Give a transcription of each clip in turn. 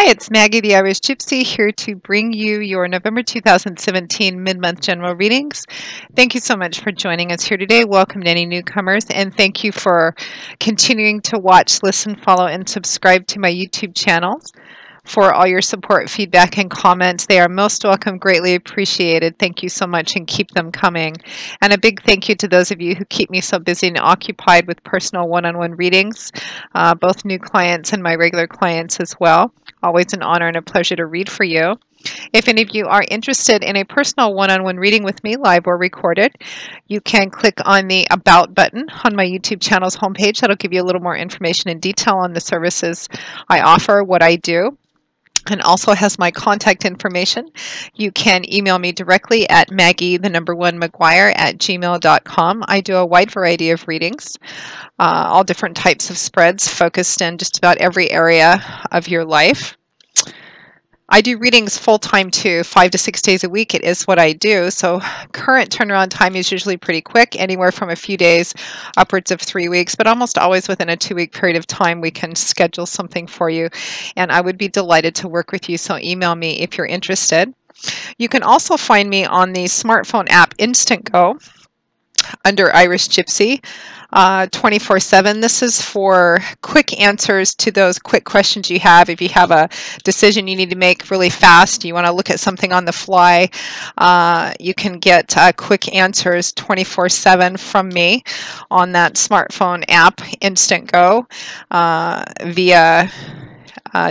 Hi, it's Maggie the Irish Gypsy here to bring you your November 2017 mid-month general readings. Thank you so much for joining us here today. Welcome to any newcomers, and thank you for continuing to watch, listen, follow, and subscribe to my YouTube channels. For all your support, feedback, and comments. They are most welcome, greatly appreciated. Thank you so much, and keep them coming. And a big thank you to those of you who keep me so busy and occupied with personal one-on-one readings, both new clients and my regular clients as well. Always an honor and a pleasure to read for you. If any of you are interested in a personal one-on-one reading with me, live or recorded, you can click on the About button on my YouTube channel's homepage. That'll give you a little more information and detail on the services I offer, what I do, and also has my contact information. You can email me directly at maggie1mcguire@gmail.com. I do a wide variety of readings, all different types of spreads focused in just about every area of your life. I do readings full-time too, 5 to 6 days a week. It is what I do. So current turnaround time is usually pretty quick, anywhere from a few days upwards of 3 weeks, but almost always within a 2-week period of time we can schedule something for you. And I would be delighted to work with you, so email me if you're interested. You can also find me on the smartphone app Instantgo under Irish Gypsy 24/7. This is for quick answers to those quick questions you have. If you have a decision you need to make really fast, you want to look at something on the fly, you can get quick answers 24/7 from me on that smartphone app Instantgo via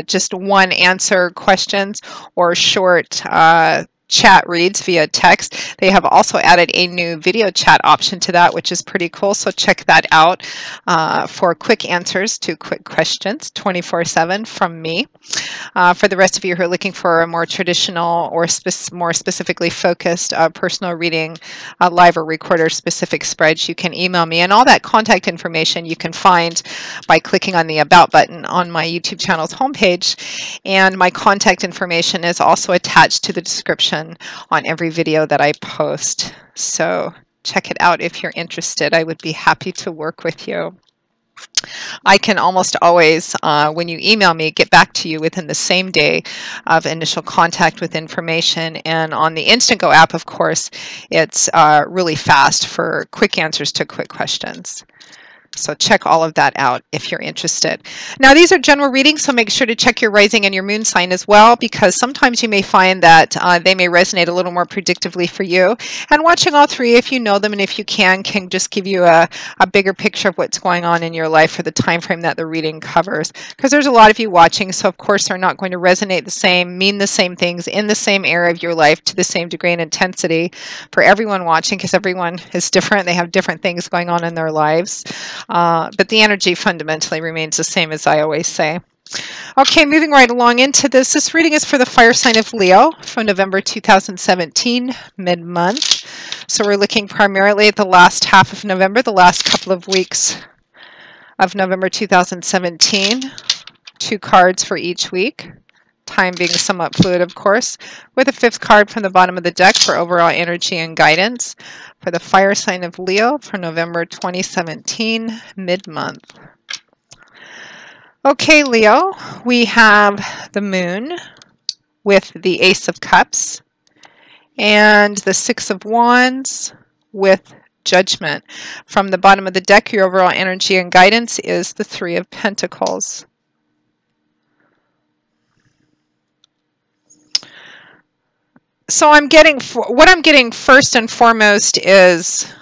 just one answer questions or short chat reads via text. They have also added a new video chat option to that, which is pretty cool, so check that out for quick answers to quick questions 24/7 from me. For the rest of you who are looking for a more traditional or more specifically focused personal reading, live or recorder specific spreads, you can email me, and all that contact information you can find by clicking on the About button on my YouTube channel's homepage, and my contact information is also attached to the description on every video that I post. So check it out if you're interested. I would be happy to work with you. I can almost always, when you email me, get back to you within the same day of initial contact with information. And on the Instantgo app, of course, it's really fast for quick answers to quick questions. So check all of that out if you're interested. Now, these are general readings, so make sure to check your rising and your moon sign as well, because sometimes you may find that they may resonate a little more predictively for you. And watching all three, if you know them and if you can just give you a bigger picture of what's going on in your life for the time frame that the reading covers. Because there's a lot of you watching, so of course they're not going to resonate the same, mean the same things in the same area of your life to the same degree and intensity for everyone watching, because everyone is different. They have different things going on in their lives. But the energy fundamentally remains the same, as I always say. Okay, moving right along into this. This reading is for the fire sign of Leo from November 2017, mid-month. So we're looking primarily at the last half of November, the last couple of weeks of November 2017. 2 cards for each week. Time being somewhat fluid, of course, with a 5th card from the bottom of the deck for overall energy and guidance for the fire sign of Leo for November 2017, mid-month. Okay, Leo, we have the moon with the Ace of Cups and the 6 of Wands with Judgment. From the bottom of the deck, your overall energy and guidance is the 3 of Pentacles. So what I'm getting first and foremost is,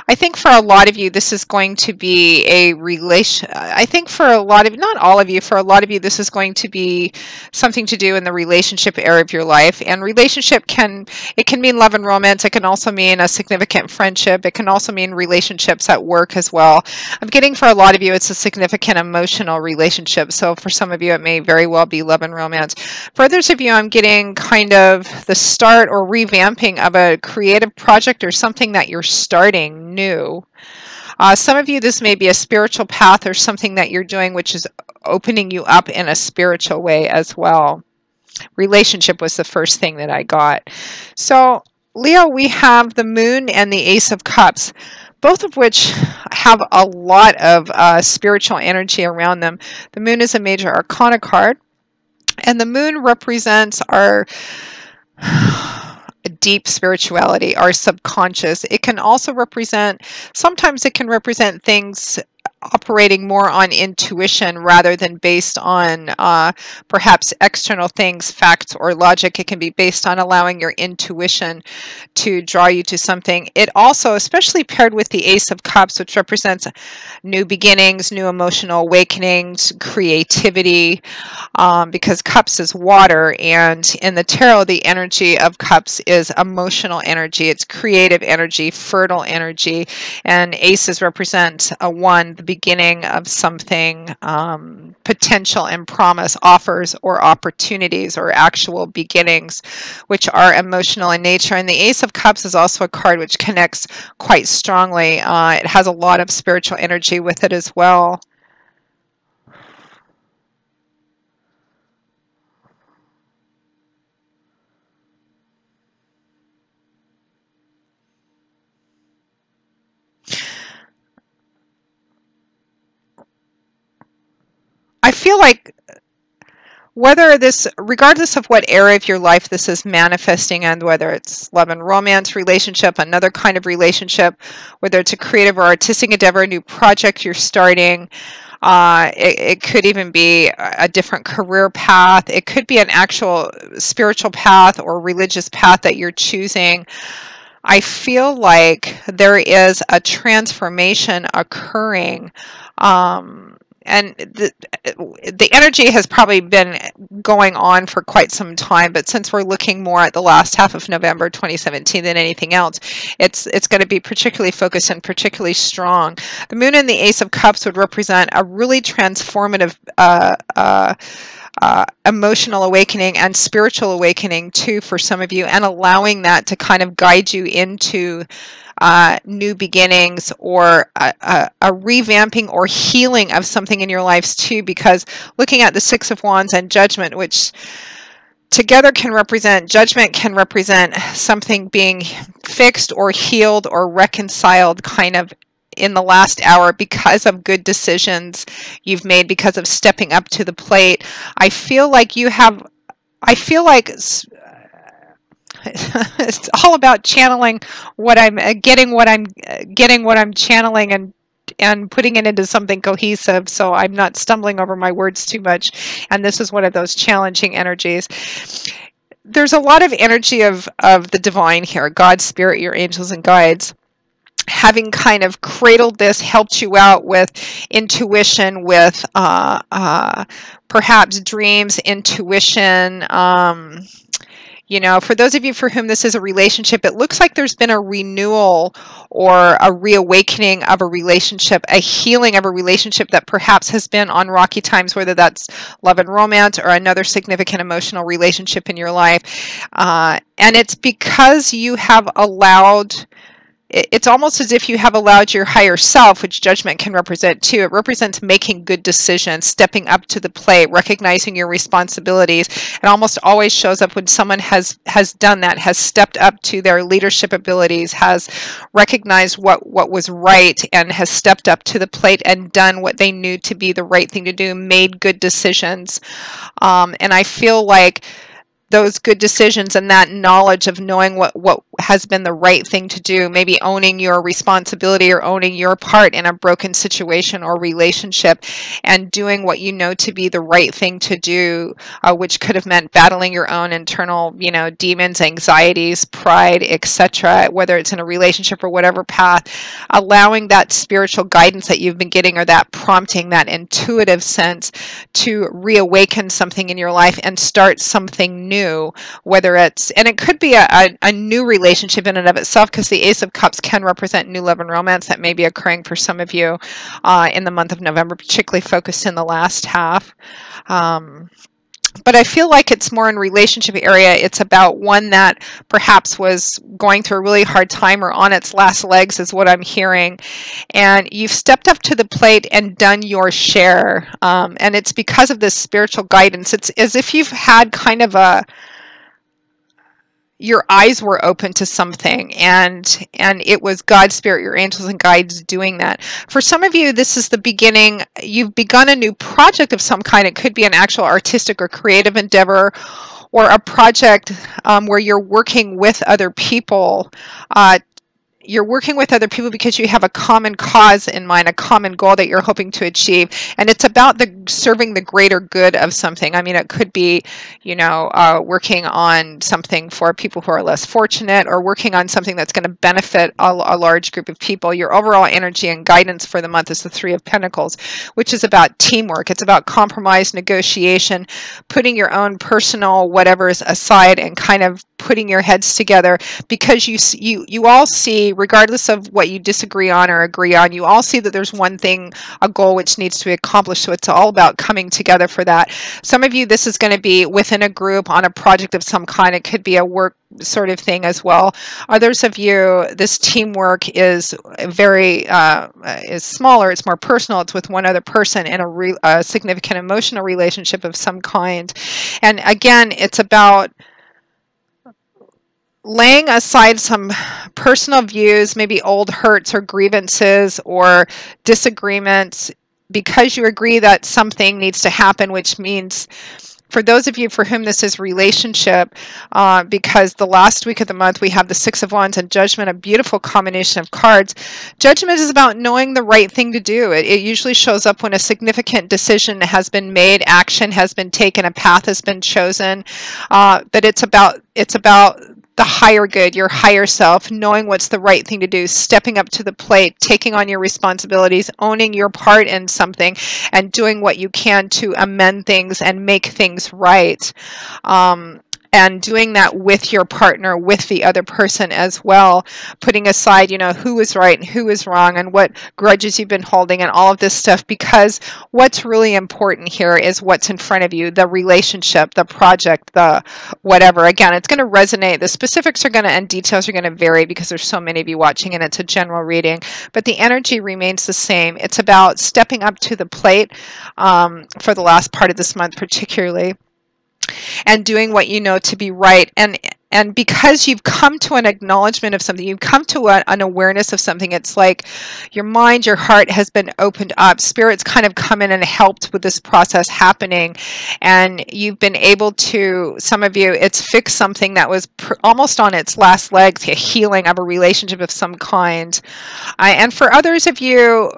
I think for a lot of you, this is going to be a relation. I think for a lot of, not all of you, for a lot of you, this is going to be something to do in the relationship area of your life. And relationship can mean love and romance. It can also mean a significant friendship. It can also mean relationships at work as well. I'm getting for a lot of you, it's a significant emotional relationship. So for some of you, it may very well be love and romance. For others of you, I'm getting kind of the start or revamping of a creative project or something that you're starting new. Some of you, this may be a spiritual path or something that you're doing which is opening you up in a spiritual way as well. Relationship was the first thing that I got. So Leo, we have the moon and the Ace of Cups, both of which have a lot of spiritual energy around them. The moon is a major arcana card, And the moon represents our deep spirituality, our subconscious. It can also represent, sometimes it can represent things operating more on intuition rather than based on perhaps external things, facts, or logic. It can be based on allowing your intuition to draw you to something. It also, especially paired with the Ace of Cups, which represents new beginnings, new emotional awakenings, creativity, because cups is water, and in the tarot, the energy of cups is emotional energy. It's creative energy, fertile energy, and aces represent a one, the beginning of something, potential and promise, offers or opportunities or actual beginnings, which are emotional in nature. And the Ace of Cups is also a card which connects quite strongly. It has a lot of spiritual energy with it as well. I feel like whether this, regardless of what area of your life this is manifesting in, whether it's love and romance relationship, another kind of relationship, whether it's a creative or artistic endeavor, a new project you're starting, it could even be a different career path. It could be an actual spiritual path or religious path that you're choosing. I feel like there is a transformation occurring. And the energy has probably been going on for quite some time, but since we're looking more at the last half of November 2017 than anything else, it's going to be particularly focused and particularly strong. The moon and the Ace of Cups would represent a really transformative emotional awakening and spiritual awakening too for some of you, and allowing that to kind of guide you into new beginnings or a revamping or healing of something in your lives too, because looking at the Six of Wands and Judgment, which together can represent, Judgment can represent something being fixed or healed or reconciled kind of in the last hour because of good decisions you've made, because of stepping up to the plate. I feel like it's all about channeling what I'm getting, what I'm channeling, and putting it into something cohesive, so I'm not stumbling over my words too much. And this is one of those challenging energies. There's a lot of energy of the divine here, God, spirit, your angels and guides, having kind of cradled this, helped you out with intuition, with perhaps dreams, intuition. You know, for those of you for whom this is a relationship, it looks like there's been a renewal or a reawakening of a relationship, a healing of a relationship that perhaps has been on rocky times, whether that's love and romance or another significant emotional relationship in your life. And it's because you have allowed, it's almost as if you have allowed your higher self, which Judgment can represent too. It represents making good decisions, stepping up to the plate, recognizing your responsibilities. It almost always shows up when someone has done that, has stepped up to their leadership abilities, has recognized what was right, and has stepped up to the plate and done what they knew to be the right thing to do, made good decisions. And I feel like those good decisions and that knowledge of knowing what has been the right thing to do, maybe owning your responsibility or owning your part in a broken situation or relationship, and doing what you know to be the right thing to do, which could have meant battling your own internal, demons, anxieties, pride, etc., whether it's in a relationship or whatever path, allowing that spiritual guidance that you've been getting, or that prompting, that intuitive sense, to reawaken something in your life and start something new. Whether it's, and it could be a new relationship in and of itself, because the Ace of Cups can represent new love and romance that may be occurring for some of you in the month of November, particularly focused in the last half. But I feel like it's more in relationship area. It's about one that perhaps was going through a really hard time or on its last legs, is what I'm hearing. And you've stepped up to the plate and done your share. And it's because of this spiritual guidance. It's as if you've had kind of your eyes were open to something, and it was God's spirit, your angels and guides doing that. For some of you, this is the beginning. You've begun a new project of some kind. It could be an actual artistic or creative endeavor, or a project where you're working with other people. You're working with other people because you have a common cause in mind, a common goal that you're hoping to achieve, and it's about serving the greater good of something. I mean, it could be, working on something for people who are less fortunate, or working on something that's going to benefit a large group of people. Your overall energy and guidance for the month is the Three of Pentacles, which is about teamwork. It's about compromise, negotiation, putting your own personal whatever's aside and kind of putting your heads together, because you all see, regardless of what you disagree on or agree on, you all see that there's one thing, a goal which needs to be accomplished. So it's all about coming together for that. Some of you, this is going to be within a group on a project of some kind. It could be a work sort of thing as well. Others of you, this teamwork is very is smaller. It's more personal. It's with one other person in a significant emotional relationship of some kind. And again, it's about laying aside some personal views, maybe old hurts or grievances or disagreements, because you agree that something needs to happen, which means, for those of you for whom this is relationship, because the last week of the month we have the Six of Wands and Judgment, a beautiful combination of cards. Judgment is about knowing the right thing to do. It usually shows up when a significant decision has been made, action has been taken, a path has been chosen. But it's about the higher good, your higher self, knowing what's the right thing to do, stepping up to the plate, taking on your responsibilities, owning your part in something, and doing what you can to amend things and make things right. And doing that with your partner, with the other person as well, putting aside, who is right and who is wrong and what grudges you've been holding and all of this stuff, because what's really important here is what's in front of you, the relationship, the project, the whatever. Again, it's going to resonate. The specifics are going to, and details are going to vary because there's so many of you watching and it's a general reading, but the energy remains the same. It's about stepping up to the plate for the last part of this month particularly, and doing what you know to be right. And because you've come to an acknowledgement of something, you've come to an awareness of something, it's like your mind, your heart has been opened up. Spirit's kind of come in and helped with this process happening. And you've been able to, some of you, it's fixed something that was almost on its last legs, a healing of a relationship of some kind. And for others of you,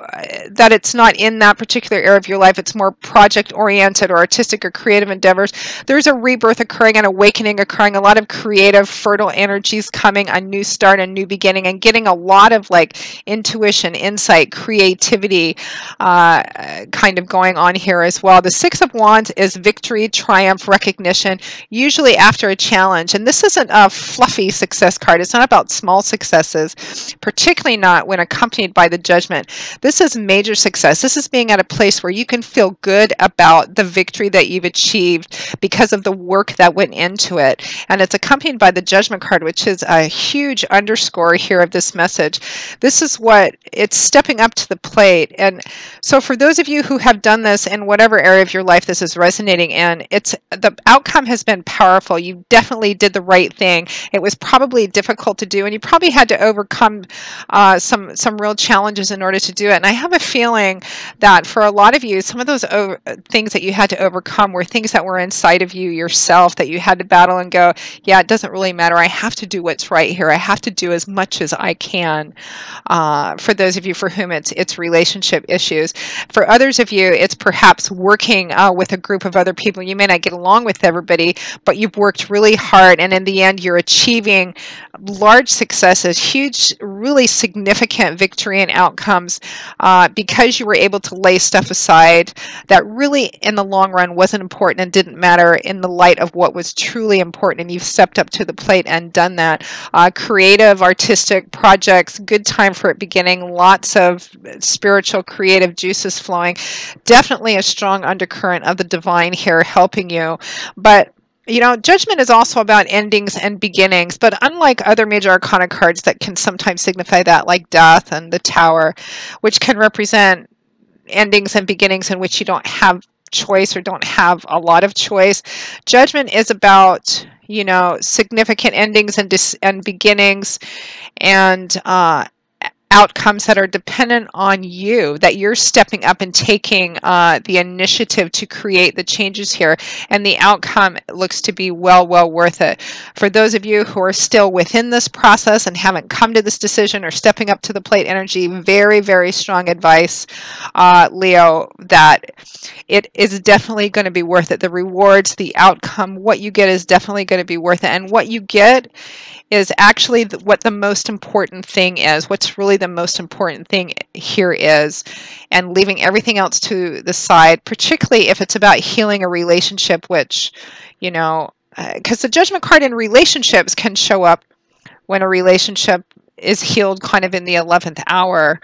that it's not in that particular area of your life, it's more project-oriented or artistic or creative endeavors, there's a rebirth occurring, an awakening occurring, a lot of creative, fertile energies coming, a new start, a new beginning, and getting a lot of intuition, insight, creativity kind of going on here as well. The Six of Wands is victory, triumph, recognition, usually after a challenge. And this isn't a fluffy success card. It's not about small successes, particularly not when accompanied by the Judgment. This is major success. This is being at a place where you can feel good about the victory that you've achieved because of the work that went into it. And it's accompanied by the Judgment card, which is a huge underscore here of this message. This is what it's stepping up to the plate. And so for those of you who have done this in whatever area of your life this is resonating in, the outcome has been powerful. You definitely did the right thing. It was probably difficult to do, and you probably had to overcome some real challenges in order to do it. And I have a feeling that for a lot of you, some of those things that you had to overcome were things that were inside of you yourself that you had to battle and go, yeah, it doesn't really matter. I have to do what's right here. I have to do as much as I can. For those of you for whom it's relationship issues. For others of you, it's perhaps working with a group of other people. You may not get along with everybody, but you've worked really hard, and in the end, you're achieving large successes, huge, really significant victory and outcomes because you were able to lay stuff aside that really, in the long run, wasn't important and didn't matter in the light of what was truly important, and you've stepped up to the plate and done that. Creative, artistic projects, good time for it beginning, lots of spiritual, creative juices flowing. Definitely a strong undercurrent of the divine here helping you. But Judgment is also about endings and beginnings, but unlike other major arcana cards that can sometimes signify that, like Death and the Tower, which can represent endings and beginnings in which you don't have choice or don't have a lot of choice, Judgment is about you know, significant endings and beginnings, and outcomes that are dependent on you, that you're stepping up and taking the initiative to create the changes here, and the outcome looks to be well worth it. For those of you who are still within this process and haven't come to this decision or stepping up to the plate energy, very strong advice, Leo, that it is definitely going to be worth it. The rewards, the outcome, what you get is definitely going to be worth it. And what you get is actually what the most important thing is. What's really the most important thing here is, and leaving everything else to the side, particularly if it's about healing a relationship, which, you know, because the Judgment card in relationships can show up when a relationship is healed kind of in the 11th hour.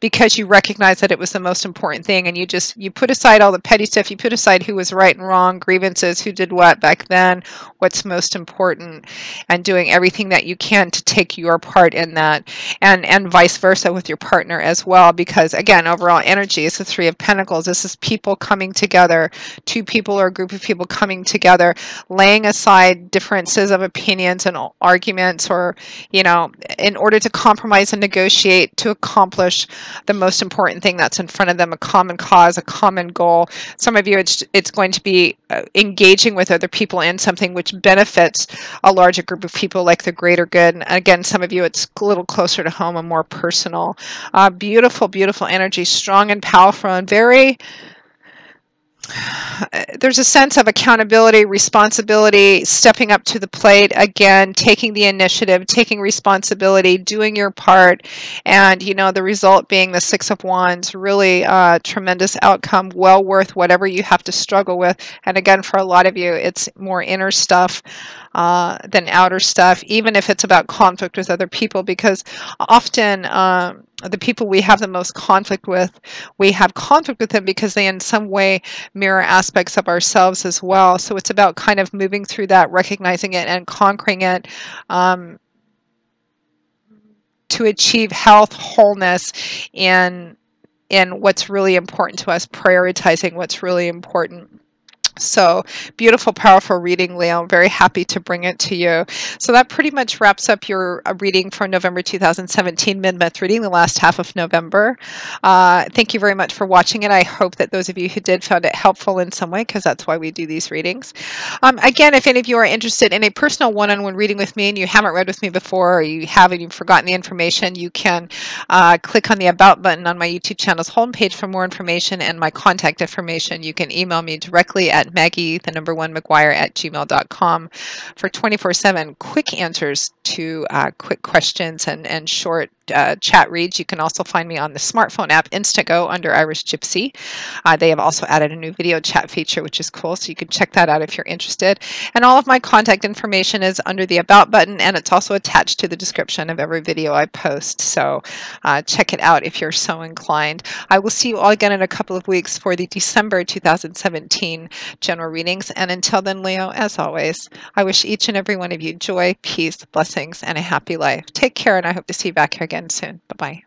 Because you recognize that it was the most important thing, and you put aside all the petty stuff, you put aside who was right and wrong, grievances, who did what back then, what's most important, and doing everything that you can to take your part in that, and vice versa with your partner as well, because again, overall energy is the Three of Pentacles. This is people coming together, two people or a group of people coming together, laying aside differences of opinions and arguments, or, you know, in order to compromise and negotiate to accomplish the most important thing that's in front of them, a common cause, a common goal. Some of you, it's going to be engaging with other people in something which benefits a larger group of people, like the greater good. And again, some of you, it's a little closer to home and more personal. Beautiful energy, strong and powerful, and very... there's a sense of accountability, responsibility, stepping up to the plate, again, taking the initiative, taking responsibility, doing your part, and, you know, the result being the Six of Wands. Really tremendous outcome, well worth whatever you have to struggle with. And again, for a lot of you, it's more inner stuff than outer stuff, even if it's about conflict with other people, because often the people we have the most conflict with, we have conflict with them because they in some way mirror aspects of ourselves as well. So it's about kind of moving through that, recognizing it and conquering it, to achieve health, wholeness in what's really important to us, prioritizing what's really important. So beautiful, powerful reading, Leo. I'm very happy to bring it to you. So that pretty much wraps up your reading for November 2017, mid-month reading, the last half of November. Thank you very much for watching it. I hope that those of you who did found it helpful in some way, because that's why we do these readings. Again, if any of you are interested in a personal one-on-one reading with me and you haven't read with me before, or you have and you've forgotten the information, you can click on the About button on my YouTube channel's homepage for more information and my contact information. You can email me directly at Maggie1McGuire@gmail.com for 24/7 quick answers to quick questions and short chat reads. You can also find me on the smartphone app Instantgo under Irish Gypsy. They have also added a new video chat feature, which is cool, so you can check that out if you're interested. And all of my contact information is under the About button, and it's also attached to the description of every video I post. So check it out if you're so inclined. I will see you all again in a couple of weeks for the December 2017 general readings. And until then, Leo, as always, I wish each and every one of you joy, peace, blessings, and a happy life. Take care, and I hope to see you back here again soon. Bye-bye.